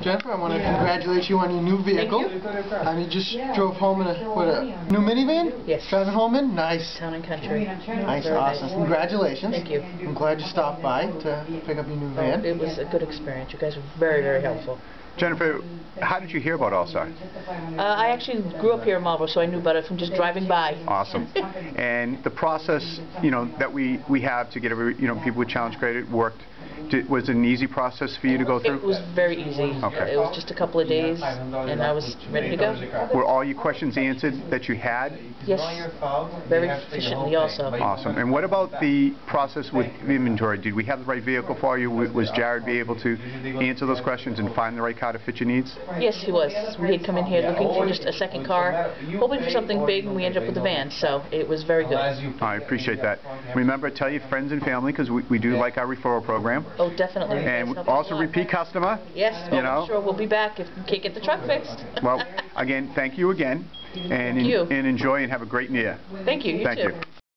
Jennifer, I want to congratulate you on your new vehicle. Thank you. You just drove home in a new minivan? Yes. Driving home in? Nice. Town and Country. Nice, Very awesome. nice. Congratulations. Thank you. I'm glad you stopped by to pick up your new van. It was a good experience. You guys were very, very helpful. Jennifer, how did you hear about All-Star? I actually grew up here in Marlboro, so I knew about it from just driving by. Awesome. And the process, that we have to get people with challenge credit worked. Was it an easy process for you to go through? It was very easy. Okay. It was just a couple of days, and I was ready to go. Were all your questions answered that you had? Yes, very efficiently also. Awesome. And what about the process with inventory? Did we have the right vehicle for you? Was Jared be able to answer those questions and find the right car to fit your needs? Yes, he was. We had come in here looking for just a second car, hoping for something big, and we ended up with a van, so it was very good. I appreciate that. Remember, tell your friends and family, because we do like our referral program. Oh, definitely. And also repeat customer. Yes, I'm sure we'll be back if we can't get the truck fixed. Well, again, thank you again. And enjoy and have a great year. Thank you. You too. Thank you.